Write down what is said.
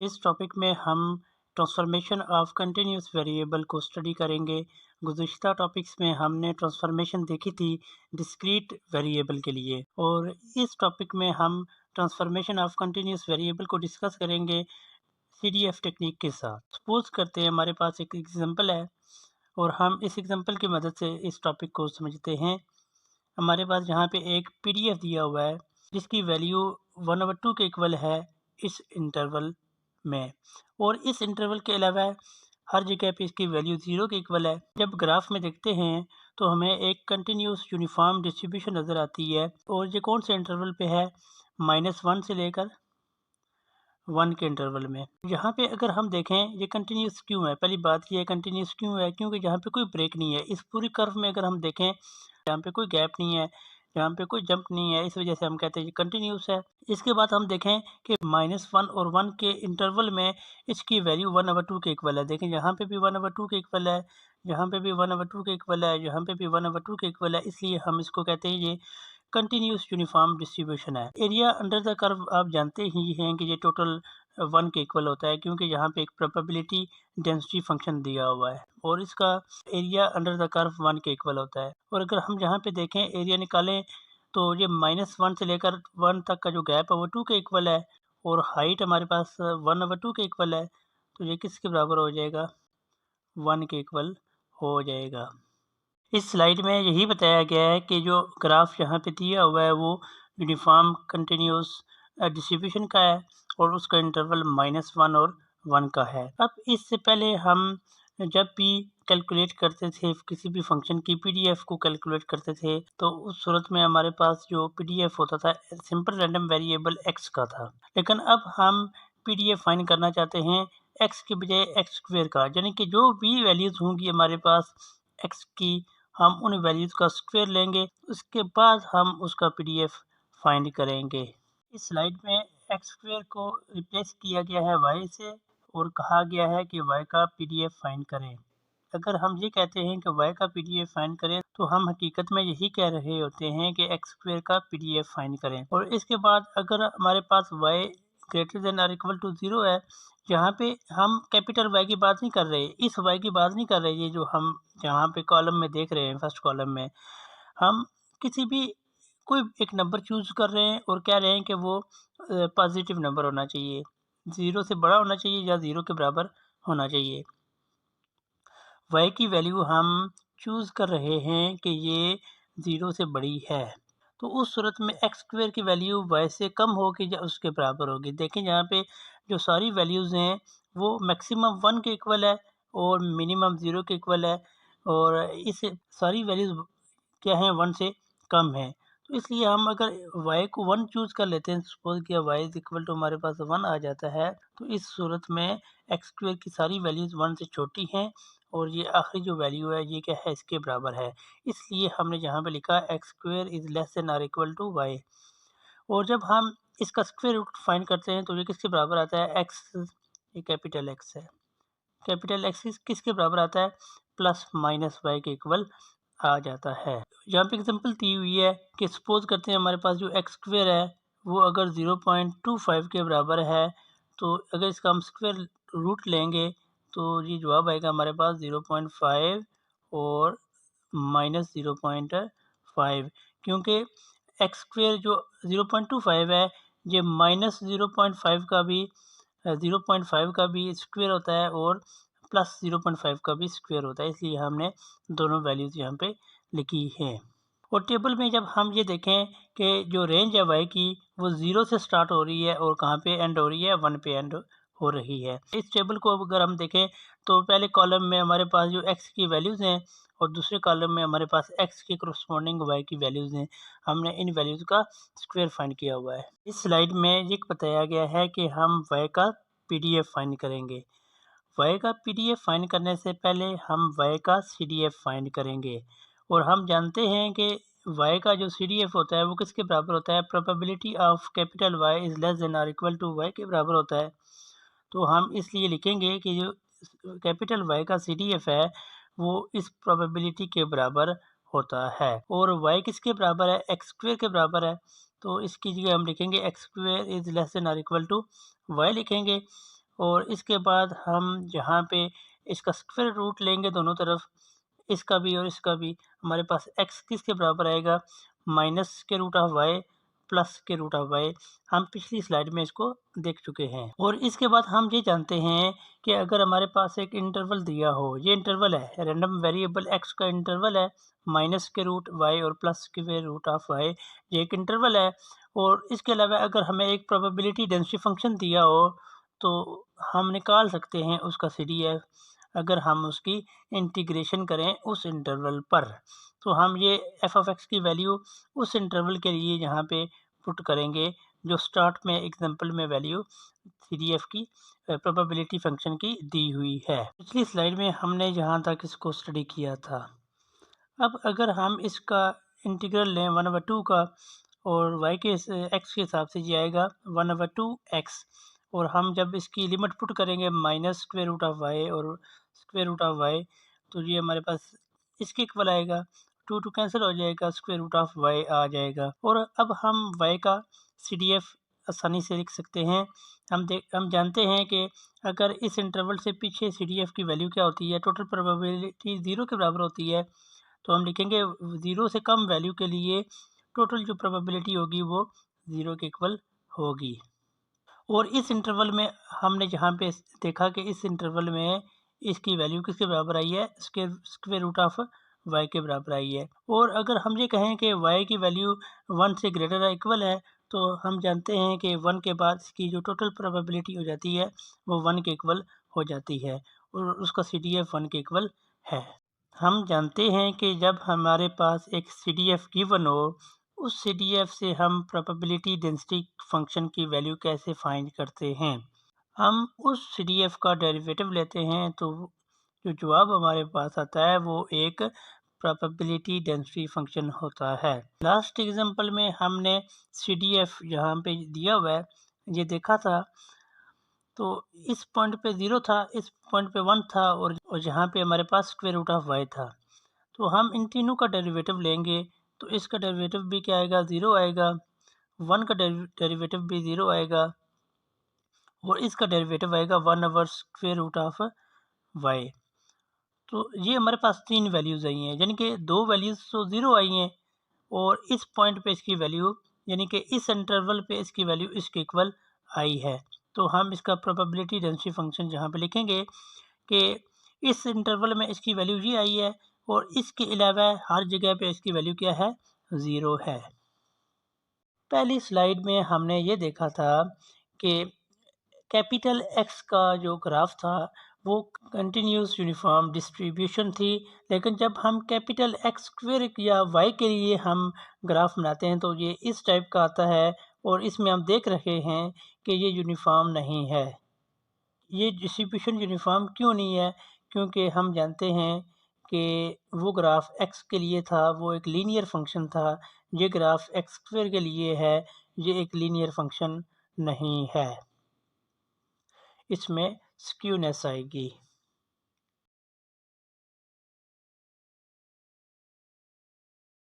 इस टॉपिक में हम ट्रांसफॉर्मेशन ऑफ कंटिन्यूस वेरिएबल को स्टडी करेंगे। गुज़िश्ता टॉपिक्स में हमने ट्रांसफॉर्मेशन देखी थी डिस्क्रीट वेरिएबल के लिए, और इस टॉपिक में हम ट्रांसफॉर्मेशन ऑफ कंटिन्यूस वेरिएबल को डिस्कस करेंगे CDF टेक्निक के साथ। सपोज करते हैं हमारे पास एक एग्जांपल है और हम इस एग्जांपल की मदद से इस टॉपिक को समझते हैं। हमारे पास यहाँ पे एक PDF दिया हुआ है जिसकी वैल्यू 1/2 के इक्वल है इस इंटरवल में, और इस इंटरवल के अलावा हर जगह पे इसकी वैल्यू 0 के इक्वल है। जब ग्राफ में देखते हैं तो हमें एक कंटिन्यूस यूनिफॉर्म डिस्ट्रीब्यूशन नज़र आती है, और ये कौन से इंटरवल पे है, -1 से लेकर 1 के इंटरवल में। यहाँ पे अगर हम देखें ये कंटिन्यूस क्यों है, पहली बात ये कंटिन्यूस क्यों है, क्योंकि यहाँ पे कोई ब्रेक नहीं है। इस पूरी कर्व में अगर हम देखें यहाँ पे कोई गैप नहीं है, यहाँ पे कोई जंप नहीं है, इस वजह से हम कहते हैं ये कंटिन्यूस है। इसके बाद हम देखें कि -1 और 1 के इंटरवल में इसकी वैल्यू 1/2 के इक्वल है। देखें यहाँ पे भी 1/2 के इक्वल है, यहाँ पे भी 1/2 के इक्वल है, यहाँ पे भी 1/2 के इक्वल है, इसलिए हम इसको कहते हैं ये कंटिन्यूस यूनिफॉर्म डिस्ट्रीब्यूशन है। एरिया अंडर द कर्व आप जानते ही हैं कि ये टोटल 1 के इक्वल होता है, क्योंकि यहाँ पे एक प्रोबेबिलिटी डेंसिटी फंक्शन दिया हुआ है और इसका एरिया अंडर द कर्व 1 के इक्वल होता है। और अगर हम यहाँ पे देखें एरिया निकालें तो ये -1 से लेकर 1 तक का जो गैप है वो 2 के इक्वल है, और हाइट हमारे पास 1/2 के इक्वल है, तो ये किसके बराबर हो जाएगा, 1 के इक्वल हो जाएगा। इस स्लाइड में यही बताया गया है कि जो ग्राफ यहाँ पे दिया हुआ है वो यूनिफॉर्म कंटिन्यूस डिस्ट्रीब्यूशन का है और उसका इंटरवल -1 और 1 का है। अब इससे पहले हम जब भी कैलकुलेट करते थे किसी भी फंक्शन की PDF को कैलकुलेट करते थे, तो उस सूरत में हमारे पास जो PDF होता था सिंपल रैंडम वेरिएबल x का था। लेकिन अब हम PDF फाइंड करना चाहते हैं x के बजाय x² का, यानी कि जो भी वैल्यूज होंगी हमारे पास x की, हम उन वैल्यूज का स्क्वायर लेंगे, उसके बाद हम उसका PDF फाइंड करेंगे। इस स्लाइड में x² को रिप्लेस किया गया है y से और कहा गया है कि y का PDF फाइंड करें। अगर हम ये कहते हैं कि y का PDF फाइंड करें तो हम हकीकत में यही कह रहे होते हैं कि x² का PDF फाइंड करें। और इसके बाद अगर हमारे पास y ग्रेटर देन और इक्वल टू 0 है, यहाँ पे हम कैपिटल Y की बात नहीं कर रहे, इस Y की बात नहीं कर रहे, ये जो हम यहाँ पे कॉलम में देख रहे हैं, फर्स्ट कॉलम में हम किसी भी कोई एक नंबर चूज कर रहे हैं और कह रहे हैं कि वो पॉजिटिव नंबर होना चाहिए, 0 से बड़ा होना चाहिए या 0 के बराबर होना चाहिए। Y की वैल्यू हम चूज कर रहे हैं कि ये 0 से बड़ी है, तो उस सूरत में x² की वैल्यू y से कम होगी या उसके बराबर होगी। देखें यहाँ पे जो सारी वैल्यूज़ हैं वो मैक्सिमम 1 के इक्वल है और मिनिमम 0 के इक्वल है, और इस सारी वैल्यूज़ क्या हैं, 1 से कम है। तो इसलिए हम अगर y को 1 चूज़ कर लेते हैं, सपोज किया y इज इक्वल टू हमारे पास 1 आ जाता है, तो इस सूरत में x² की सारी वैल्यूज़ 1 से छोटी हैं और ये आखिरी जो वैल्यू है ये क्या है, इसके बराबर है। इसलिए हमने यहाँ पे लिखा x² इज लेस देन और इक्वल टू y। और जब हम इसका स्क्वायर रूट फाइंड करते हैं तो ये किसके बराबर आता है, x, ये कैपिटल X है, कैपिटल X किसके बराबर आता है, +-y के इक्वल आ जाता है। यहाँ पे एग्जांपल दी हुई है कि सपोज करते हैं हमारे पास जो x² है वो अगर 0.25 के बराबर है, तो अगर इसका हम स्क्वायर रूट लेंगे तो ये जवाब आएगा हमारे पास 0.5 और -0.5, क्योंकि x² जो 0.25 है ये -0.5 का भी 0.5 का भी स्क्वायर होता है और +0.5 का भी स्क्वायर होता है, इसलिए हमने दोनों वैल्यूज़ यहाँ पे लिखी हैं। और टेबल में जब हम ये देखें कि जो रेंज है y की वो 0 से स्टार्ट हो रही है और कहाँ पे एंड हो रही है, 1 पे एंड हो रही है। इस टेबल को अगर हम देखें तो पहले कॉलम में हमारे पास जो x की वैल्यूज़ हैं और दूसरे कॉलम में हमारे पास x के करस्पॉन्डिंग y की वैल्यूज़ हैं। हमने इन वैल्यूज़ का स्क्वायर फाइंड किया हुआ है। इस स्लाइड में ये बताया गया है कि हम y का PDF फाइंड करेंगे। y का PDF फाइंड करने से पहले हम y का CDF फाइंड करेंगे, और हम जानते हैं कि y का जो CDF होता है वो किसके बराबर होता है, probability of capital Y is less than और इक्वल टू y के बराबर होता है। तो हम इसलिए लिखेंगे कि जो कैपिटल Y का CDF है वो इस प्रोबेबिलिटी के बराबर होता है, और y किसके बराबर है, x² के बराबर है, तो इसकी जगह हम लिखेंगे x² इज़ लेस देन और इक्वल टू y लिखेंगे। और इसके बाद हम जहाँ पे इसका स्क्वायर रूट लेंगे दोनों तरफ, इसका भी और इसका भी, हमारे पास x किसके बराबर आएगा, माइनस के रूट ऑफ वाई प्लस के रूट ऑफ वाई। हम पिछली स्लाइड में इसको देख चुके हैं। और इसके बाद हम ये जानते हैं कि अगर हमारे पास एक इंटरवल दिया हो, ये इंटरवल है, रैंडम वेरिएबल x का इंटरवल है, माइनस के रूट वाई और प्लस के रूट ऑफ वाई, ये एक इंटरवल है। और इसके अलावा अगर हमें एक प्रोबेबिलिटी डेंसिटी फंक्शन दिया हो तो हम निकाल सकते हैं उसका CDF अगर हम उसकी इंटीग्रेशन करें उस इंटरवल पर। तो हम ये f(x) की वैल्यू उस इंटरवल के लिए यहाँ पे पुट करेंगे जो स्टार्ट में एग्जांपल में वैल्यू CDF की प्रोबेबिलिटी फंक्शन की दी हुई है। पिछली स्लाइड में हमने जहाँ तक इसको स्टडी किया था। अब अगर हम इसका इंटीग्रल लें 1/2 का और y के x के हिसाब से ये आएगा 1/2x, और हम जब इसकी लिमिट पुट करेंगे minus square root of y और स्क्वायर रूट ऑफ वाई, तो ये हमारे पास इसके इक्वल आएगा, 2 कैंसिल हो जाएगा, स्क्वायर रूट ऑफ वाई आ जाएगा। और अब हम y का CDF आसानी से लिख सकते हैं। हम जानते हैं कि अगर इस इंटरवल से पीछे CDF की वैल्यू क्या होती है, टोटल प्रोबेबिलिटी 0 के बराबर होती है, तो हम लिखेंगे 0 से कम वैल्यू के लिए टोटल जो प्रोबेबिलिटी होगी वो 0 के इक्वल होगी। और इस इंटरवल में हमने जहाँ पे देखा कि इस इंटरवल में इसकी वैल्यू किसके बराबर आई है, स्क्वायर रूट ऑफ वाई के बराबर आई है। और अगर हम ये कहें कि वाई की वैल्यू 1 से ग्रेटर या इक्वल है, तो हम जानते हैं कि 1 के बाद इसकी जो टोटल प्रोबेबिलिटी हो जाती है वो 1 के इक्वल हो जाती है और उसका CDF 1 के इक्वल है। हम जानते हैं कि जब हमारे पास एक CDF गिवन हो, उस CDF से हम प्रोबेबिलिटी डेंसिटी फंक्शन की वैल्यू कैसे फाइंड करते हैं। हम उस CDF का डेरिवेटिव लेते हैं तो जो जवाब हमारे पास आता है वो एक प्रोबेबिलिटी डेंसिटी फंक्शन होता है। लास्ट एग्जांपल में हमने CDF यहाँ पे दिया हुआ है ये देखा था, तो इस पॉइंट पे 0 था, इस पॉइंट पे 1 था और जहाँ पे हमारे पास स्क्वायर रूट ऑफ वाई था। तो हम इन तीनों का डेरिवेटिव लेंगे, तो इसका डेरिवेटिव भी क्या आएगा, 0 आएगा, 1 का डेरिवेटिव भी 0 आएगा और इसका डेरिवेटिव आएगा 1 स्क्वायर रूट ऑफ वाई। तो ये हमारे पास 3 वैल्यूज़ आई हैं, यानी कि 2 वैल्यूज़ तो 0 आई हैं और इस पॉइंट पे इसकी वैल्यू, यानी कि इस इंटरवल पे इसकी वैल्यू इसके इक्वल आई है। तो हम इसका प्रोबेबिलिटी डेंसिटी फंक्शन जहाँ पे लिखेंगे कि इस इंटरवल में इसकी वैल्यू ये आई है और इसके अलावा हर जगह पे इसकी वैल्यू क्या है, 0 है। पहली स्लाइड में हमने ये देखा था कि कैपिटल X का जो ग्राफ था वो कंटिन्यूस यूनिफॉर्म डिस्ट्रीब्यूशन थी, लेकिन जब हम कैपिटल X स्क्वायर या Y के लिए हम ग्राफ बनाते हैं तो ये इस टाइप का आता है और इसमें हम देख रहे हैं कि ये यूनिफॉर्म नहीं है। ये डिस्ट्रीब्यूशन यूनिफॉर्म क्यों नहीं है, क्योंकि हम जानते हैं कि वो ग्राफ x के लिए था, वो एक लीनियर फंक्शन था। ये ग्राफ x स्क्वायर के लिए है, ये एक लीनियर फंक्शन नहीं है, इसमें स्क्यूनेस आएगी।